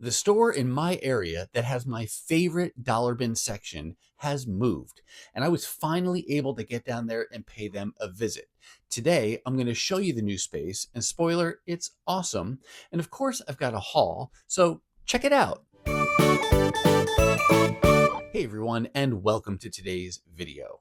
The store in my area that has my favorite dollar bin section has moved, and I was finally able to get down there and pay them a visit. Today, I'm going to show you the new space, and spoiler, it's awesome. And of course, I've got a haul, so check it out. Hey everyone, and welcome to today's video.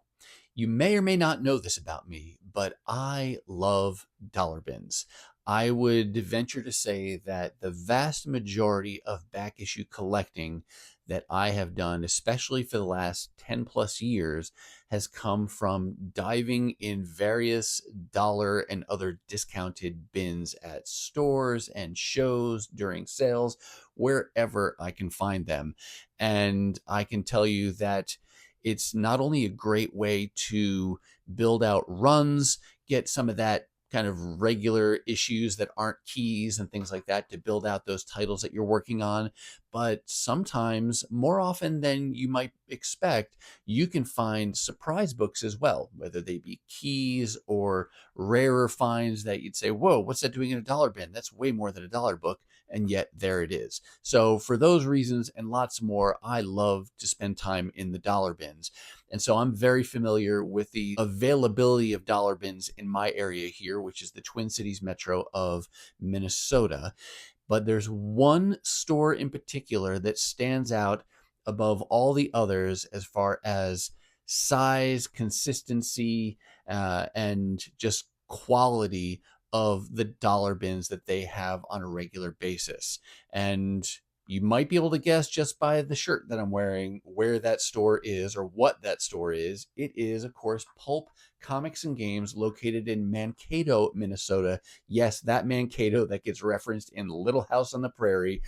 You may or may not know this about me, but I love dollar bins. I would venture to say that the vast majority of back issue collecting that I have done, especially for the last 10 plus years, has come from diving in various dollar and other discounted bins at stores and shows during sales, wherever I can find them. And I can tell you that it's not only a great way to build out runs, get some of that kind of regular issues that aren't keys and things like that to build out those titles that you're working on, but sometimes, more often than you might expect, you can find surprise books as well, whether they be keys or rarer finds that you'd say, whoa, what's that doing in a dollar bin? That's way more than a dollar book. And yet there it is. So for those reasons and lots more, I love to spend time in the dollar bins. And so I'm very familiar with the availability of dollar bins in my area here, which is the Twin Cities Metro of Minnesota. But there's one store in particular that stands out above all the others as far as size, consistency, and just quality of the dollar bins that they have on a regular basis. And you might be able to guess just by the shirt that I'm wearing where that store is or what that store is. It is, of course, Pulp Comics and Games, located in Mankato, Minnesota. Yes, that Mankato that gets referenced in Little House on the Prairie.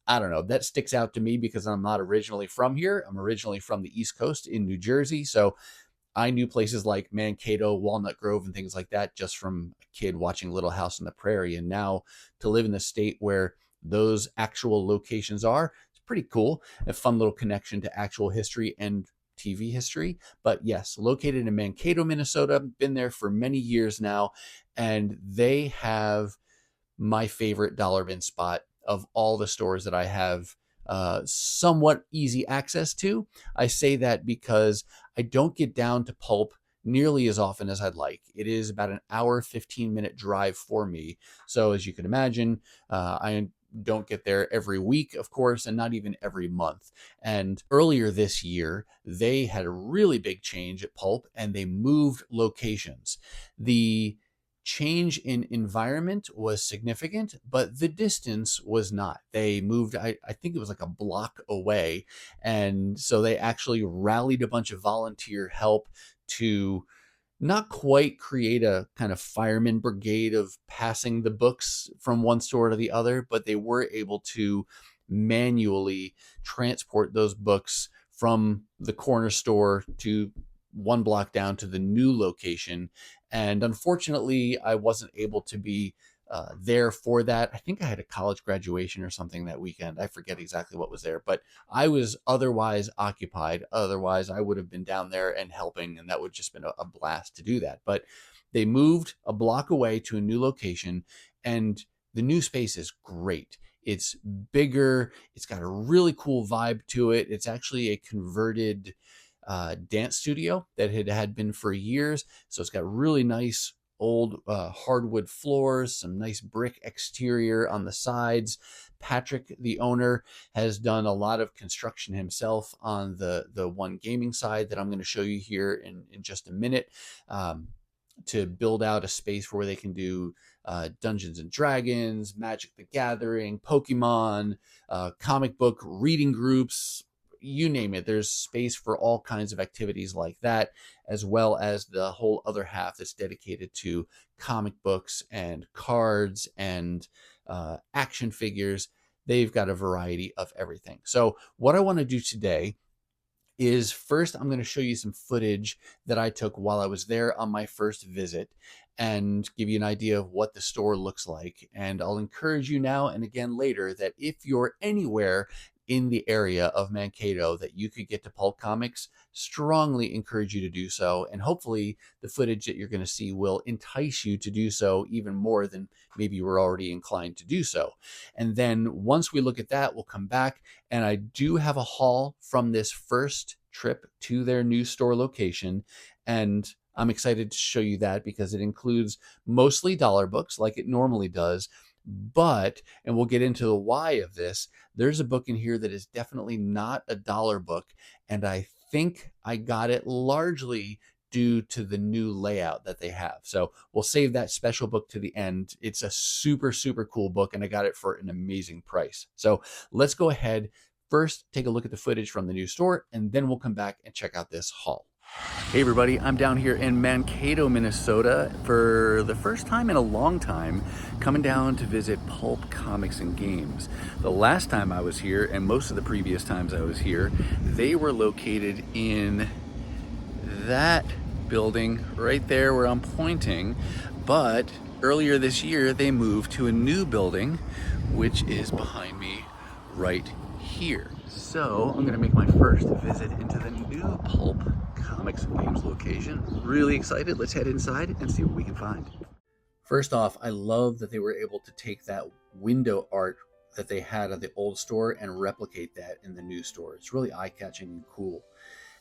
I don't know. That sticks out to me because I'm not originally from here. I'm originally from the East Coast in New Jersey. So I knew places like Mankato, Walnut Grove, and things like that just from a kid watching Little House on the Prairie. And now to live in the state where those actual locations are, it's pretty cool. A fun little connection to actual history and TV history. But yes, located in Mankato, Minnesota, been there for many years now. And they have my favorite dollar bin spot of all the stores that I have somewhat easy access to. I say that because I don't get down to Pulp nearly as often as I'd like. It is about an hour, 15-minute drive for me. So as you can imagine, I don't get there every week, of course, and not even every month. And earlier this year, they had a really big change at Pulp and they moved locations. The change in environment was significant, but the distance was not. They moved, I think it was like a block away. And so they actually rallied a bunch of volunteer help to not quite create a kind of fireman brigade of passing the books from one store to the other, but they were able to manually transport those books from the corner store to one block down to the new location. And unfortunately, I wasn't able to be there for that. I think I had a college graduation or something that weekend. I forget exactly what was there, but I was otherwise occupied. Otherwise, I would have been down there and helping, and that would just been a blast to do that. But they moved a block away to a new location, and the new space is great. It's bigger. It's got a really cool vibe to it. It's actually a converted dance studio that had been for years. So it's got really nice old hardwood floors, some nice brick exterior on the sides. Patrick, the owner, has done a lot of construction himself on the one gaming side that I'm going to show you here in just a minute, to build out a space where they can do Dungeons and Dragons, Magic the Gathering, Pokemon, comic book reading groups, you name it. There's space for all kinds of activities like that, as well as the whole other half that's dedicated to comic books and cards and action figures. They've got a variety of everything. So what I want to do today is, first I'm going to show you some footage that I took while I was there on my first visit and give you an idea of what the store looks like. And I'll encourage you now and again later that if you're anywhere in the area of Mankato that you could get to Pulp Comics, strongly encourage you to do so. And hopefully the footage that you're going to see will entice you to do so even more than maybe you were already inclined to do so. And then once we look at that, we'll come back, and I do have a haul from this first trip to their new store location. And I'm excited to show you that because it includes mostly dollar books like it normally does. But, and we'll get into the why of this, there's a book in here that is definitely not a dollar book. And I think I got it largely due to the new layout that they have. So we'll save that special book to the end. It's a super, super cool book, and I got it for an amazing price. So let's go ahead. First, take a look at the footage from the new store, and then we'll come back and check out this haul. Hey everybody, I'm down here in Mankato, Minnesota for the first time in a long time, coming down to visit Pulp Comics and Games. The last time I was here, and most of the previous times I was here, they were located in that building right there where I'm pointing, but earlier this year they moved to a new building, which is behind me right here. So I'm gonna make my first visit into the new Pulp Comics and Games location. Really excited. Let's head inside and see what we can find. First off, I love that they were able to take that window art that they had at the old store and replicate that in the new store. It's really eye-catching and cool.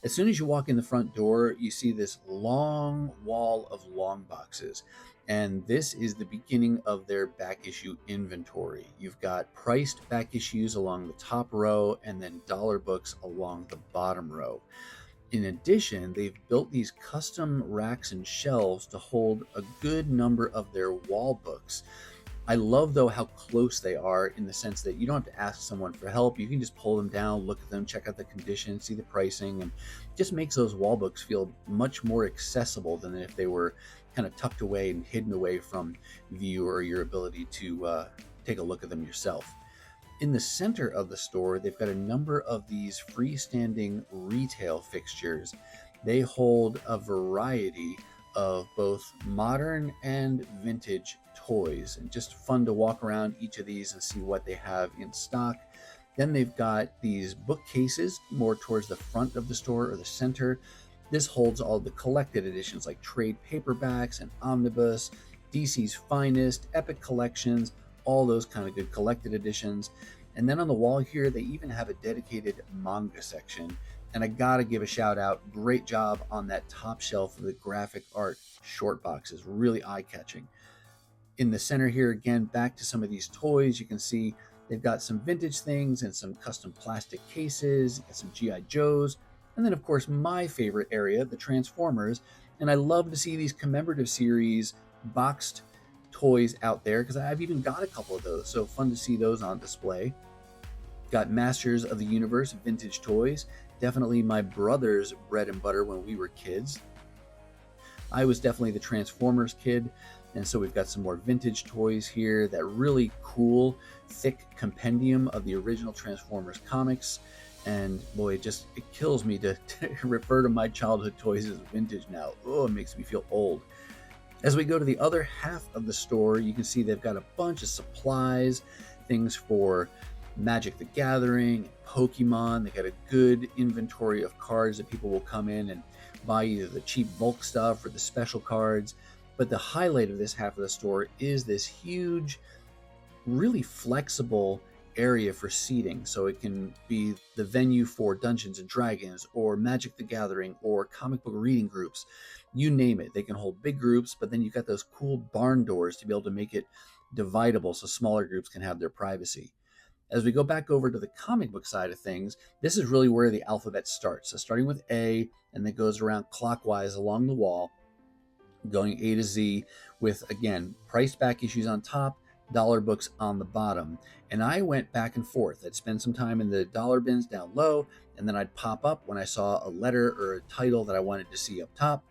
As soon as you walk in the front door, you see this long wall of long boxes. And this is the beginning of their back issue inventory. You've got priced back issues along the top row and then dollar books along the bottom row. In addition, they've built these custom racks and shelves to hold a good number of their wall books. I love, though, how close they are in the sense that you don't have to ask someone for help. You can just pull them down, look at them, check out the condition, see the pricing, and just makes those wall books feel much more accessible than if they were kind of tucked away and hidden away from view or your ability to take a look at them yourself. In the center of the store, they've got a number of these freestanding retail fixtures. They hold a variety of both modern and vintage toys, and just fun to walk around each of these and see what they have in stock. Then they've got these bookcases more towards the front of the store or the center. This holds all the collected editions like trade paperbacks and omnibus, DC's Finest, Epic Collections, all those kind of good collected editions. And then on the wall here, they even have a dedicated manga section. And I gotta give a shout out, great job on that top shelf of the graphic art short boxes, really eye-catching. In the center here, again, back to some of these toys, you can see they've got some vintage things and some custom plastic cases, some G.I. Joes, and then of course my favorite area, the Transformers. And I love to see these commemorative series boxed toys out there because I've even got a couple of those, so fun to see those on display. Got Masters of the Universe vintage toys, definitely my brother's bread and butter when we were kids. I was definitely the Transformers kid, and so we've got some more vintage toys here, that really cool thick compendium of the original Transformers comics. And boy, it kills me to refer to my childhood toys as vintage now. Oh, it makes me feel old. As we go to the other half of the store, you can see they've got a bunch of supplies, things for Magic the Gathering, Pokemon. They got a good inventory of cards that people will come in and buy either the cheap bulk stuff or the special cards. But the highlight of this half of the store is this huge, really flexible area for seating. So it can be the venue for Dungeons and Dragons or Magic the Gathering or comic book reading groups. You name it. They can hold big groups, but then you've got those cool barn doors to be able to make it dividable so smaller groups can have their privacy. As we go back over to the comic book side of things, this is really where the alphabet starts. So starting with A, and then goes around clockwise along the wall, going A to Z with, again, priced back issues on top, dollar books on the bottom. And I went back and forth. I'd spend some time in the dollar bins down low, and then I'd pop up when I saw a letter or a title that I wanted to see up top.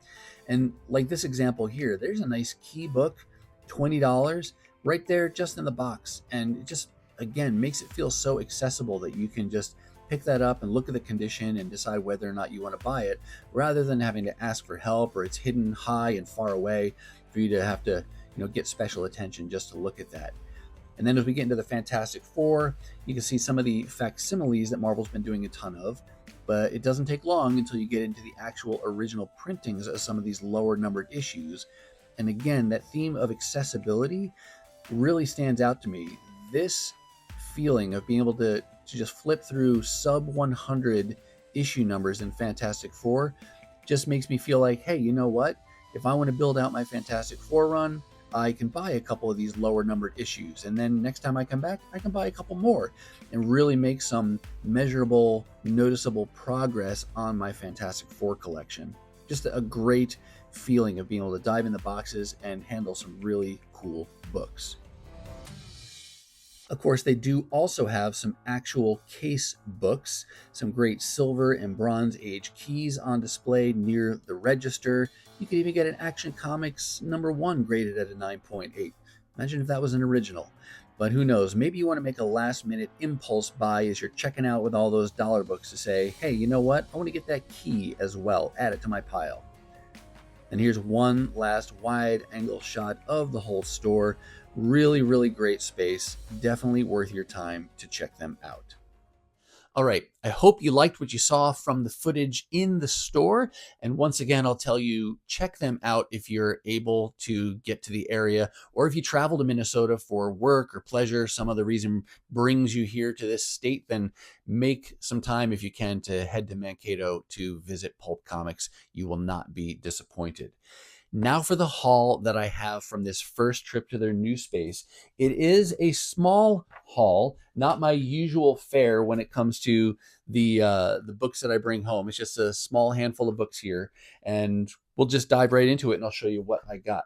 And like this example here, there's a nice key book, $20, right there just in the box. And it just, again, makes it feel so accessible that you can just pick that up and look at the condition and decide whether or not you want to buy it, rather than having to ask for help or it's hidden high and far away for you to have to, get special attention just to look at that. And then as we get into the Fantastic Four, you can see some of the facsimiles that Marvel's been doing a ton of, but it doesn't take long until you get into the actual original printings of some of these lower numbered issues. And again, that theme of accessibility really stands out to me. This feeling of being able to just flip through sub 100 issue numbers in Fantastic Four just makes me feel like, hey, you know what? If I want to build out my Fantastic Four run, I can buy a couple of these lower numbered issues. And then next time I come back, I can buy a couple more and really make some measurable, noticeable progress on my Fantastic Four collection. Just a great feeling of being able to dive in the boxes and handle some really cool books. Of course, they do also have some actual case books, some great silver and bronze age keys on display near the register. You could even get an Action Comics #1 graded at a 9.8. Imagine if that was an original. But who knows, maybe you want to make a last minute impulse buy as you're checking out with all those dollar books to say, hey, you know what? I want to get that key as well. Add it to my pile. And here's one last wide angle shot of the whole store. Really, really great space. Definitely worth your time to check them out. All right, I hope you liked what you saw from the footage in the store. And once again, I'll tell you, check them out if you're able to get to the area, or if you travel to Minnesota for work or pleasure, some other reason brings you here to this state, then make some time if you can to head to Mankato to visit Pulp Comics. You will not be disappointed. Now for the haul that I have from this first trip to their new space. It is a small haul, not my usual fare when it comes to the books that I bring home. It's just a small handful of books here, and we'll just dive right into it, and I'll show you what I got.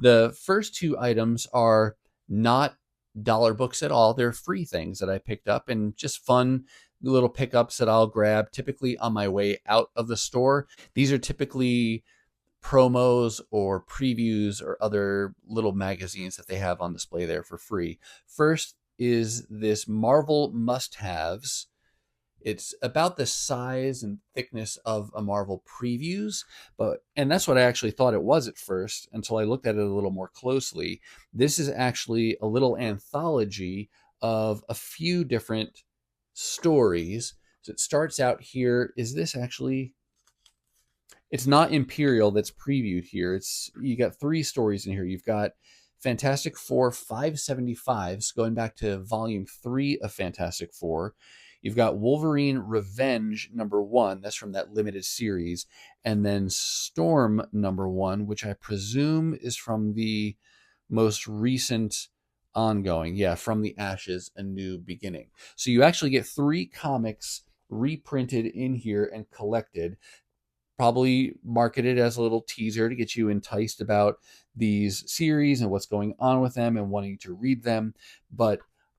The first two items are not dollar books at all. They're free things that I picked up, and just fun little pickups that I'll grab typically on my way out of the store. These are typically promos or previews or other little magazines that they have on display there for free. First is this Marvel must-haves. It's about the size and thickness of a Marvel previews, and that's what I actually thought it was at first until I looked at it a little more closely. This is actually a little anthology of a few different stories. So it starts out here. Is this actually... It's not Imperial that's previewed here. You got 3 stories in here. You've got Fantastic Four 575s going back to volume 3 of Fantastic Four. You've got Wolverine Revenge #1. That's from that limited series. And then Storm #1, which I presume is from the most recent ongoing. Yeah, From the Ashes, A New Beginning. So you actually get 3 comics reprinted in here and collected, probably marketed as a little teaser to get you enticed about these series and what's going on with them and wanting to read them. But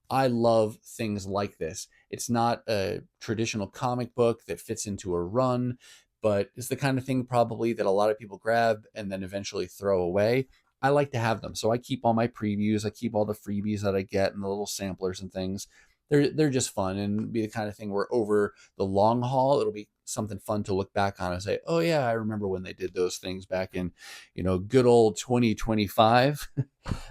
I love things like this. It's not a traditional comic book that fits into a run, but it's the kind of thing probably that a lot of people grab and then eventually throw away. I like to have them. So I keep all my previews. I keep all the freebies that I get and the little samplers and things. They're just fun, and be the kind of thing where over the long haul, it'll be something fun to look back on and say, oh yeah, I remember when they did those things back in, good old 2025.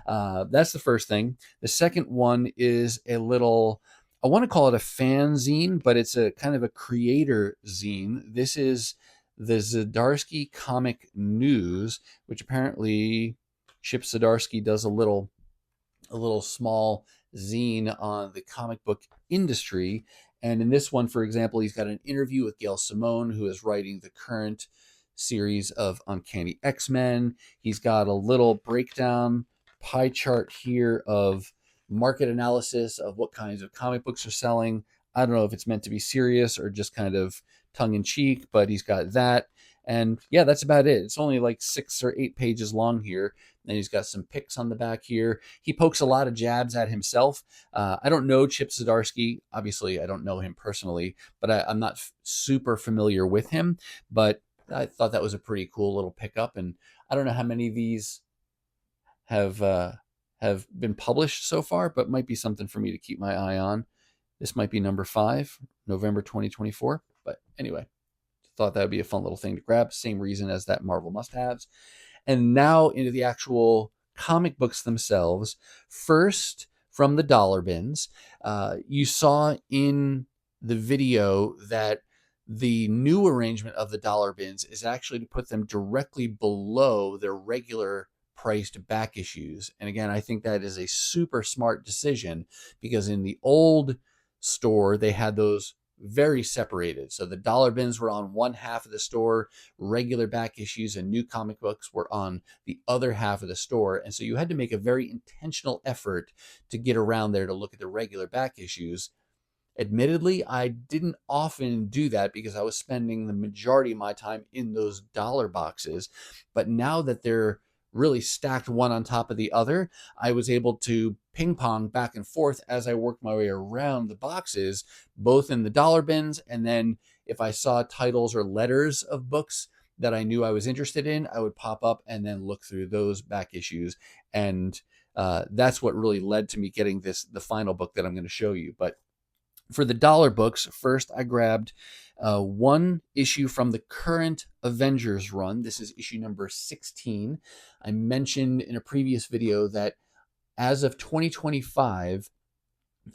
That's the first thing. The second one is a little, I want to call it a fanzine, but it's a kind of a creator zine. This is the Zdarsky Comic News, which apparently Chip Zdarsky does a little small zine on the comic book industry. And in this one, for example, he's got an interview with Gail Simone, who is writing the current series of Uncanny X-Men. He's got a little breakdown pie chart here of market analysis of what kinds of comic books are selling. I don't know if it's meant to be serious or just kind of tongue-in-cheek, but he's got that. And yeah, that's about it. It's only like 6 or 8 pages long here. And he's got some pics on the back here. He pokes a lot of jabs at himself. I don't know Chip Zdarsky. Obviously, I don't know him personally, but I'm not super familiar with him. But I thought that was a pretty cool little pickup. And I don't know how many of these have been published so far, but might be something for me to keep my eye on. This might be number 5, November 2024. But anyway, thought that would be a fun little thing to grab. Same reason as that Marvel must-haves. And now into the actual comic books themselves. First, from the dollar bins. You saw in the video that the new arrangement of the dollar bins is actually to put them directly below their regular priced back issues. And again, I think that is a super smart decision, because in the old store, they had those very separated. So the dollar bins were on one half of the store, regular back issues and new comic books were on the other half of the store. And so you had to make a very intentional effort to get around there to look at the regular back issues. Admittedly, I didn't often do that because I was spending the majority of my time in those dollar boxes. But now that they're really stacked one on top of the other, I was able to ping pong back and forth as I worked my way around the boxes, both in the dollar bins. And then if I saw titles or letters of books that I knew I was interested in, I would pop up and then look through those back issues. And that's what really led to me getting the final book that I'm going to show you. But for the dollar books, first I grabbed one issue from the current Avengers run. This is issue number 16. I mentioned in a previous video that as of 2025,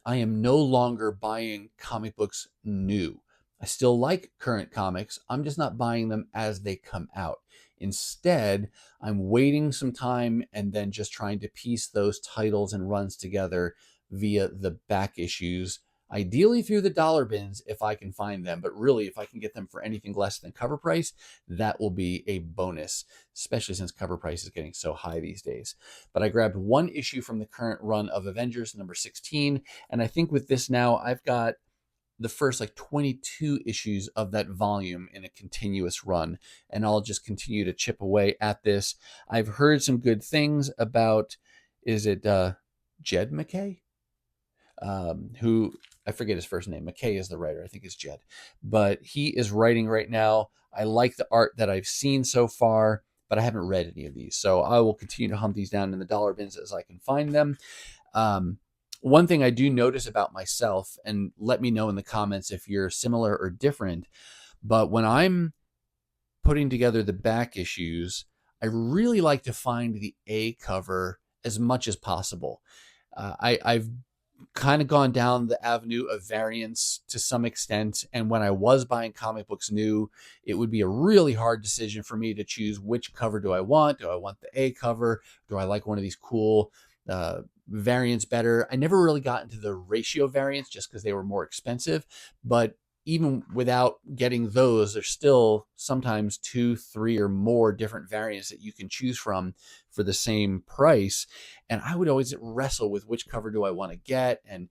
I am no longer buying comic books new. I still like current comics. I'm just not buying them as they come out. Instead, I'm waiting some time and then just trying to piece those titles and runs together via the back issues, ideally through the dollar bins if I can find them. But really, if I can get them for anything less than cover price, that will be a bonus, especially since cover price is getting so high these days. But I grabbed one issue from the current run of Avengers, number 16. And I think with this now, I've got the first like 22 issues of that volume in a continuous run. And I'll just continue to chip away at this. I've heard some good things about, is it Jed McKay? Who, I forget his first name. McKay is the writer. I think it's Jed. But he is writing right now. I like the art that I've seen so far, but I haven't read any of these. So I will continue to hunt these down in the dollar bins as I can find them. One thing I do notice about myself, and let me know in the comments if you're similar or different, but when I'm putting together the back issues, I really like to find the A cover as much as possible. I've kind of gone down the avenue of variants to some extent. And when I was buying comic books new, it would be a really hard decision for me to choose which cover do I want. Do I want the A cover? Do I like one of these cool variants better? I never really got into the ratio variants just because they were more expensive. But even without getting those, there's still sometimes 2, 3, or more different variants that you can choose from for the same price. And I would always wrestle with which cover do I want to get, and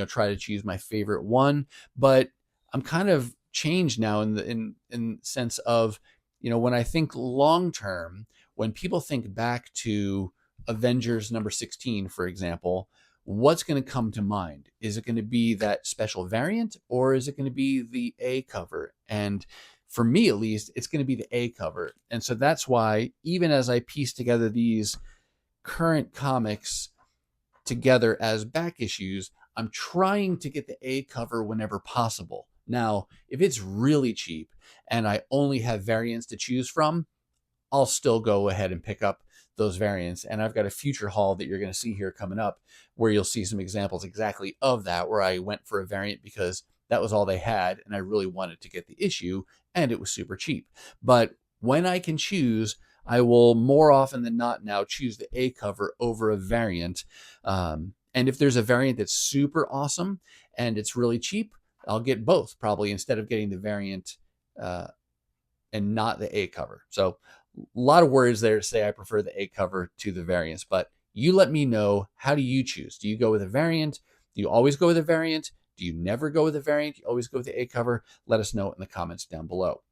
try to choose my favorite one. But I'm kind of changed now in the sense of, when I think long term, when people think back to Avengers number 16, for example, what's going to come to mind? Is it going to be that special variant, or is it going to be the A cover? And for me, at least, it's going to be the A cover. And so that's why, even as I piece together these current comics together as back issues, I'm trying to get the A cover whenever possible. Now, if it's really cheap and I only have variants to choose from, I'll still go ahead and pick up those variants. And I've got a future haul that you're going to see here coming up where you'll see some examples exactly of that, where I went for a variant because that was all they had and I really wanted to get the issue and it was super cheap. But when I can choose, I will more often than not now choose the A cover over a variant. And if there's a variant that's super awesome and it's really cheap, I'll get both probably, instead of getting the variant and not the A cover. So a lot of words there to say I prefer the A cover to the variants, but you let me know, how do you choose? Do you go with a variant? Do you always go with a variant? Do you never go with a variant? You always go with the A cover? Let us know in the comments down below.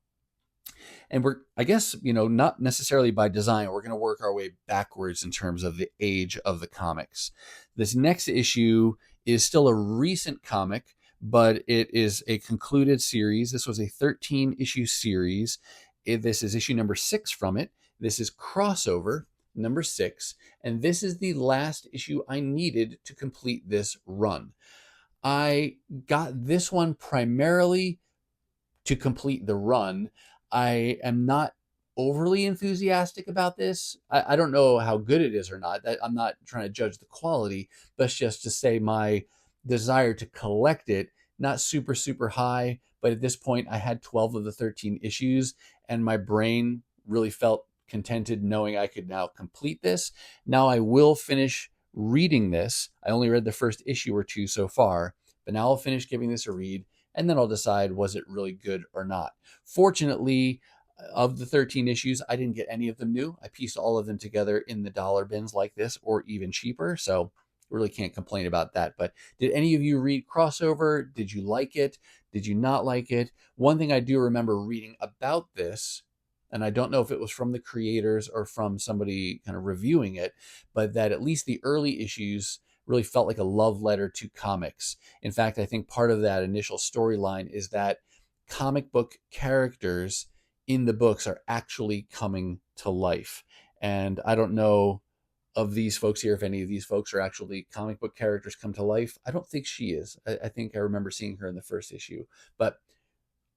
And we're, I guess, not necessarily by design, we're going to work our way backwards in terms of the age of the comics. This next issue is still a recent comic, but it is a concluded series. This was a 13-issue series. This is issue number 6 from it. This is crossover number 6. And this is the last issue I needed to complete this run. I got this one primarily to complete the run. I am not overly enthusiastic about this. I don't know how good it is or not. I'm not trying to judge the quality, but just to say my desire to collect it, not super, super high. But at this point, I had 12 of the 13 issues, and my brain really felt contented knowing I could now complete this. Now I will finish reading this. I only read the first issue or two so far, but now I'll finish giving this a read, and then I'll decide was it really good or not. Fortunately, of the 13 issues, I didn't get any of them new. I pieced all of them together in the dollar bins like this, or even cheaper. So really can't complain about that. But did any of you read Crossover? Did you like it? Did you not like it? One thing I do remember reading about this, and I don't know if it was from the creators or from somebody kind of reviewing it, but that at least the early issues really felt like a love letter to comics. In fact, I think part of that initial storyline is that comic book characters in the books are actually coming to life. And I don't know of these folks here if any of these folks are actually comic book characters come to life. I don't think she is. I think I remember seeing her in the first issue, but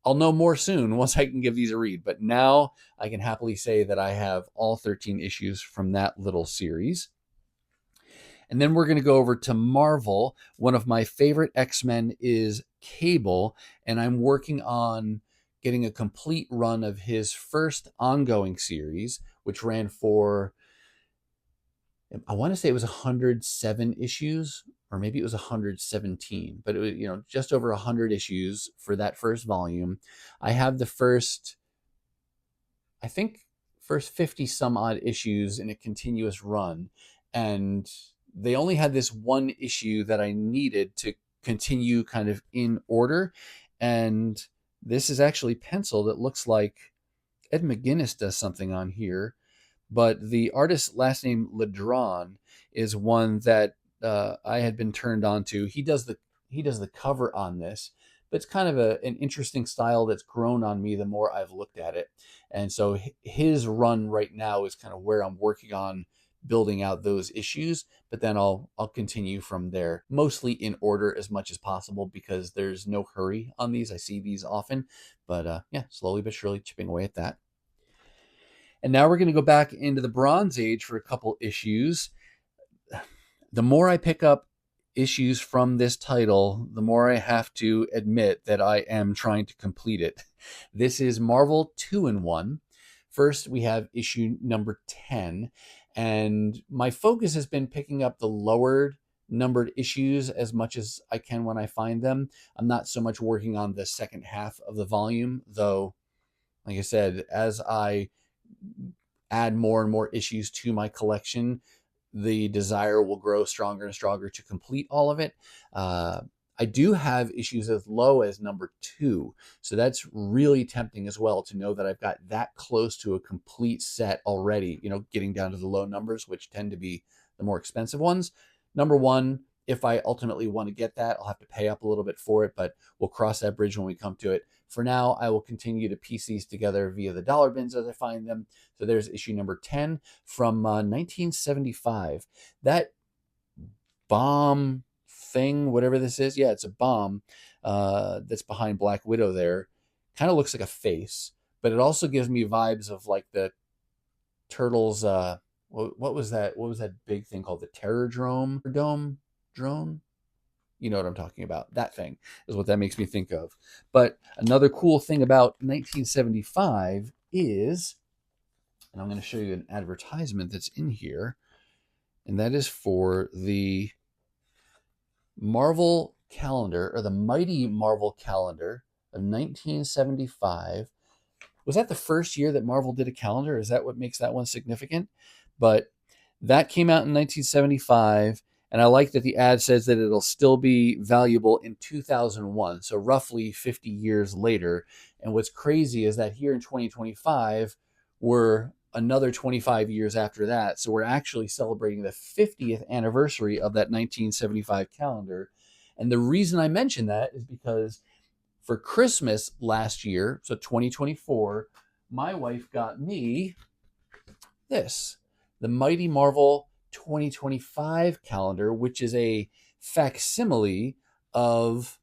I'll know more soon once I can give these a read. But now I can happily say that I have all 13 issues from that little series. And then we're going to go over to Marvel. One of my favorite X-Men is Cable, and I'm working on getting a complete run of his first ongoing series, which ran for, I want to say it was 107 issues, or maybe it was 117, but it was, just over 100 issues for that first volume. I have the first, I think, first 50 some odd issues in a continuous run, and they only had this one issue that I needed to continue kind of in order. And this is actually penciled. It looks like Ed McGuinness does something on here, but the artist's last name Ledron is one that I had been turned on to. He does the cover on this, but it's kind of an interesting style that's grown on me the more I've looked at it. And so his run right now is kind of where I'm working on building out those issues, but then I'll continue from there, mostly in order as much as possible because there's no hurry on these. I see these often, but yeah, slowly but surely chipping away at that. And now we're going to go back into the Bronze Age for a couple issues. The more I pick up issues from this title, the more I have to admit that I am trying to complete it. This is Marvel 2-in-1. First, we have issue number 10, and my focus has been picking up the lower numbered issues as much as I can when I find them. I'm not so much working on the second half of the volume, though, like I said, as I add more and more issues to my collection, the desire will grow stronger and stronger to complete all of it. I do have issues as low as number 2. So that's really tempting as well to know that I've got that close to a complete set already, getting down to the low numbers, which tend to be the more expensive ones. Number 1, if I ultimately want to get that, I'll have to pay up a little bit for it, but we'll cross that bridge when we come to it. For now, I will continue to piece these together via the dollar bins as I find them. So there's issue number 10 from 1975. That bomb thing, whatever this is, yeah, it's a bomb that's behind Black Widow there. Kind of looks like a face, but it also gives me vibes of like the Turtles. What was that? What was that big thing called? The Terror Drone? You know what I'm talking about. That thing is what that makes me think of. But another cool thing about 1975 is, and I'm going to show you an advertisement that's in here, and that is for the Marvel calendar, or the Mighty Marvel calendar of 1975. Was that the first year that Marvel did a calendar? Is that what makes that one significant? But that came out in 1975, and I like that the ad says that it'll still be valuable in 2001, so roughly 50 years later. And what's crazy is that here in 2025, we're another 25 years after that. So we're actually celebrating the 50th anniversary of that 1975 calendar. And the reason I mention that is because for Christmas last year, so 2024, my wife got me this, the Mighty Marvel 2025 calendar, which is a facsimile of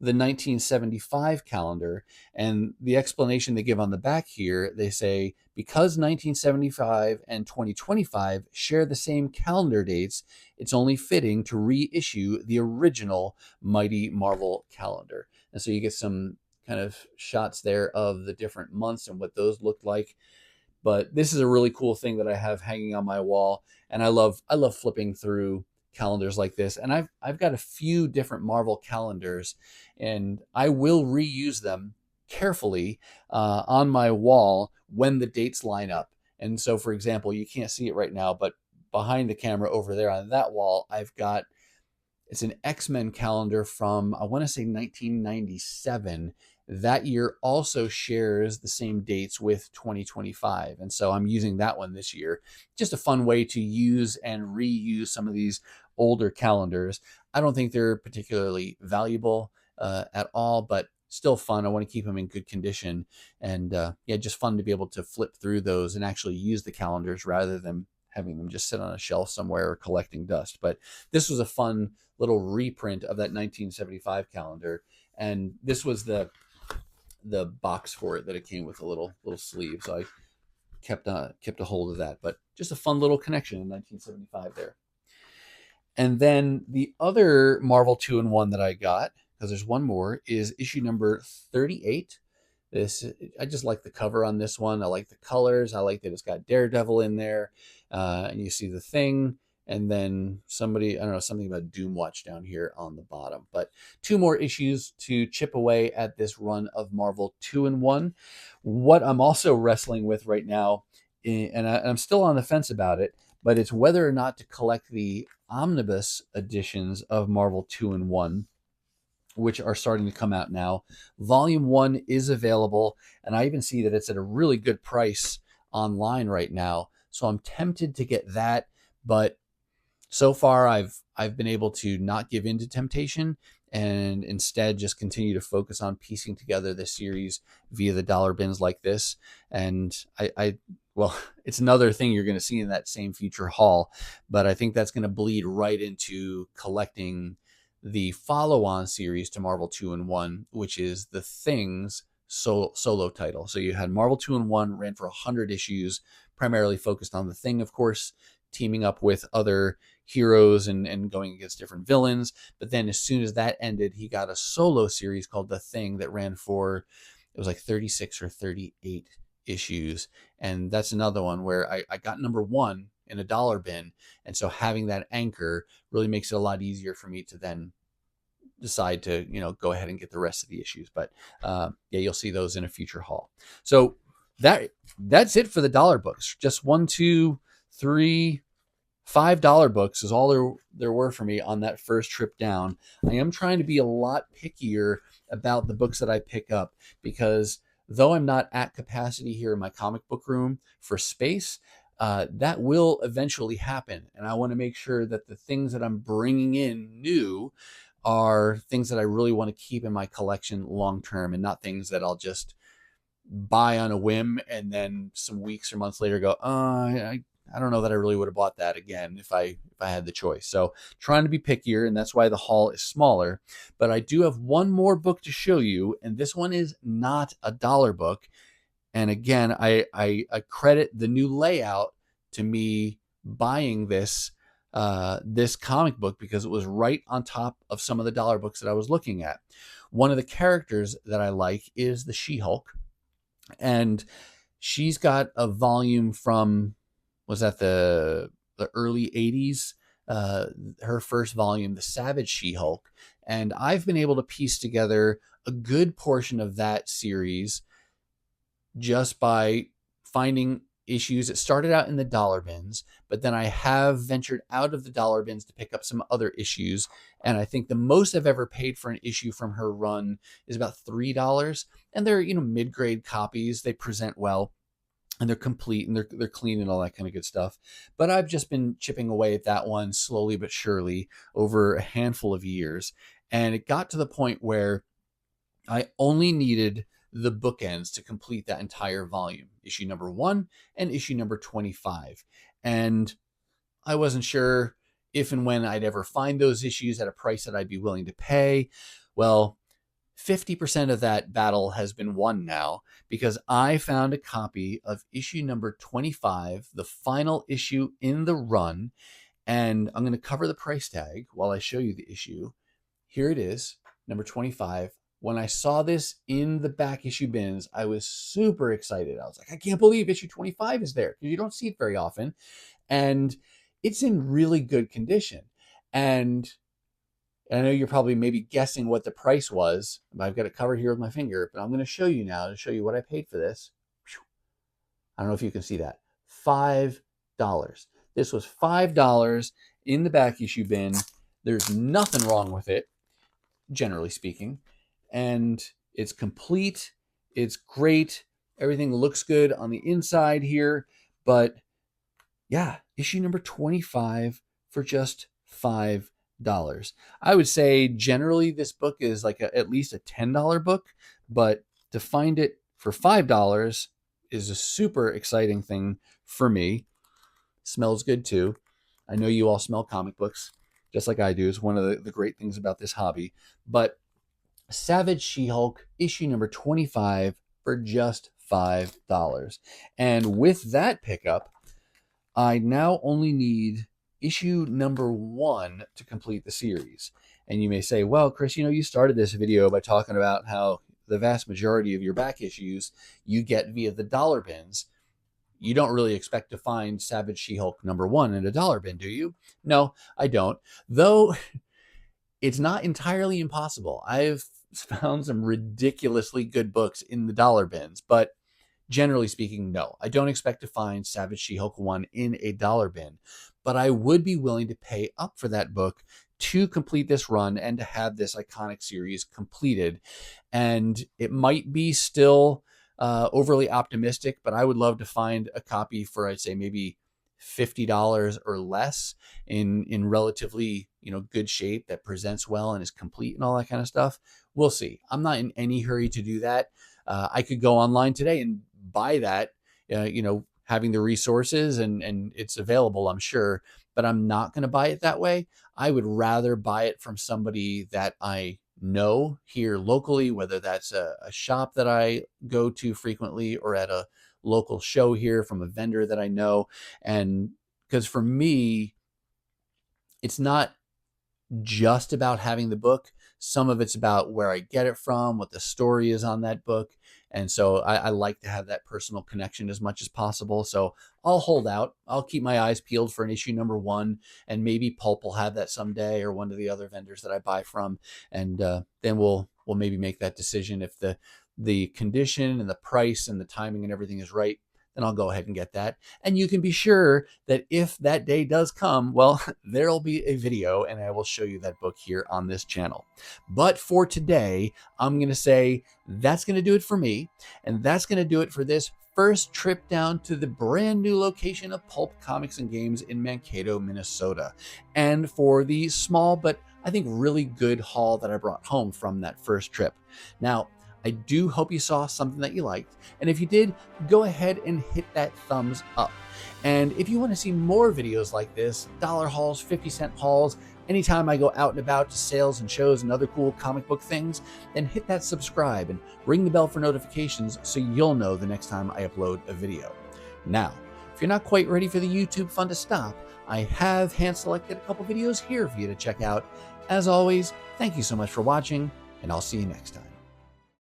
the 1975 calendar. And the explanation they give on the back here, they say, because 1975 and 2025 share the same calendar dates, it's only fitting to reissue the original Mighty Marvel calendar. And so you get some kind of shots there of the different months and what those looked like. But this is a really cool thing that I have hanging on my wall, and I love flipping through calendars like this. And I've got a few different Marvel calendars, and I will reuse them carefully on my wall when the dates line up. And so, for example, you can't see it right now, but behind the camera over there on that wall, I've got, it's an X-Men calendar from, I want to say, 1997. That year also shares the same dates with 2025. And so I'm using that one this year. Just a fun way to use and reuse some of these older calendars. I don't think they're particularly valuable at all, but still fun. I want to keep them in good condition. And yeah, just fun to be able to flip through those and actually use the calendars rather than having them just sit on a shelf somewhere or collecting dust. But this was a fun little reprint of that 1975 calendar. And this was the box for it that it came with, a little sleeve. So I kept a hold of that. But just a fun little connection in 1975 there. And then the other Marvel 2-in-1 that I got, because there's one more, is issue number 38. This, I just like the cover on this one. I like the colors. I like that it's got Daredevil in there, and you see the Thing, and then somebody, I don't know, something about Doomwatch down here on the bottom. But two more issues to chip away at this run of Marvel 2-in-1. What I'm also wrestling with right now, and I'm still on the fence about it, but it's whether or not to collect the omnibus editions of Marvel 2-in-1, which are starting to come out now. Volume 1 is available, and I even see that it's at a really good price online right now. So I'm tempted to get that, but so far I've been able to not give in to temptation and instead just continue to focus on piecing together this series via the dollar bins like this. And I well, it's another thing you're going to see in that same future haul, but I think that's going to bleed right into collecting the follow-on series to Marvel 2-in-1, which is the Thing's solo title. So you had Marvel 2-in-1 ran for 100 issues, primarily focused on the Thing, of course, teaming up with other heroes and going against different villains. But then as soon as that ended, he got a solo series called The Thing that ran for, it was like 36 or 38 issues. And that's another one where I got number 1 in a dollar bin. And so having that anchor really makes it a lot easier for me to then decide to, go ahead and get the rest of the issues. But yeah, you'll see those in a future haul. So that's it for the dollar books. Just 1, 2, 3, $5 books is all there were for me on that first trip down. I am trying to be a lot pickier about the books that I pick up, because though I'm not at capacity here in my comic book room for space, that will eventually happen. And I want to make sure that the things that I'm bringing in new are things that I really want to keep in my collection long term, and not things that I'll just buy on a whim and then some weeks or months later go, I don't know that I really would have bought that again if I had the choice. So trying to be pickier, and that's why the haul is smaller. But I do have one more book to show you, and this one is not a dollar book. And again, I credit the new layout to me buying this comic book, because it was right on top of some of the dollar books that I was looking at. One of the characters that I like is the She-Hulk, and she's got a volume from, was that the early 80s, her first volume, The Savage She-Hulk. And I've been able to piece together a good portion of that series just by finding issues. It started out in the dollar bins, but then I have ventured out of the dollar bins to pick up some other issues. And I think the most I've ever paid for an issue from her run is about $3. And they're, mid-grade copies. They present well, and they're complete, and they're clean and all that kind of good stuff. But I've just been chipping away at that one slowly but surely over a handful of years. And it got to the point where I only needed the bookends to complete that entire volume, issue number 1 and issue number 25. And I wasn't sure if and when I'd ever find those issues at a price that I'd be willing to pay. Well, 50% of that battle has been won now, because I found a copy of issue number 25, the final issue in the run, and I'm going to cover the price tag while I show you the issue. Here it is, number 25. When I saw this in the back issue bins, I was super excited. I was like, I can't believe issue 25 is there, because you don't see it very often. And it's in really good condition. And I know you're probably maybe guessing what the price was. I've got it covered here with my finger, but I'm going to show you now to show you what I paid for this. I don't know if you can see that. $5. This was $5 in the back issue bin. There's nothing wrong with it, generally speaking. And it's complete. It's great. Everything looks good on the inside here. But yeah, issue number 25 for just $5. I would say generally this book is like at least a $10 book, but to find it for $5 is a super exciting thing for me. Smells good too. I know you all smell comic books just like I do. It's one of the great things about this hobby. But Savage She-Hulk issue number 25 for just $5. And with that pickup, I now only need issue number 1 to complete the series. And you may say, well, Chris, you started this video by talking about how the vast majority of your back issues you get via the dollar bins. You don't really expect to find Savage She-Hulk number 1 in a dollar bin, do you? No, I don't. Though it's not entirely impossible. I've found some ridiculously good books in the dollar bins, but generally speaking, no. I don't expect to find Savage She-Hulk 1 in a dollar bin, but I would be willing to pay up for that book to complete this run and to have this iconic series completed. And it might be still overly optimistic, but I would love to find a copy for, I'd say, maybe $50 or less in relatively good shape that presents well and is complete and all that kind of stuff. We'll see. I'm not in any hurry to do that. I could go online today and buy that, having the resources and it's available, I'm sure, but I'm not going to buy it that way. I would rather buy it from somebody that I know here locally, whether that's a shop that I go to frequently or at a local show here from a vendor that I know. And because for me, it's not just about having the book. Some of it's about where I get it from, what the story is on that book. And so I like to have that personal connection as much as possible. So I'll hold out. I'll keep my eyes peeled for an issue number 1, and maybe Pulp will have that someday, or one of the other vendors that I buy from. And then we'll maybe make that decision. If the condition and the price and the timing and everything is right, then I'll go ahead and get that. And you can be sure that if that day does come, well, there'll be a video and I will show you that book here on this channel. But for today, I'm going to say that's going to do it for me. And that's going to do it for this first trip down to the brand new location of Pulp Comics and Games in Mankato, Minnesota. And for the small, but I think really good haul that I brought home from that first trip. Now, I do hope you saw something that you liked. And if you did, go ahead and hit that thumbs up. And if you want to see more videos like this, dollar hauls, 50-cent hauls, anytime I go out and about to sales and shows and other cool comic book things, then hit that subscribe and ring the bell for notifications so you'll know the next time I upload a video. Now, if you're not quite ready for the YouTube fun to stop, I have hand-selected a couple videos here for you to check out. As always, thank you so much for watching, and I'll see you next time.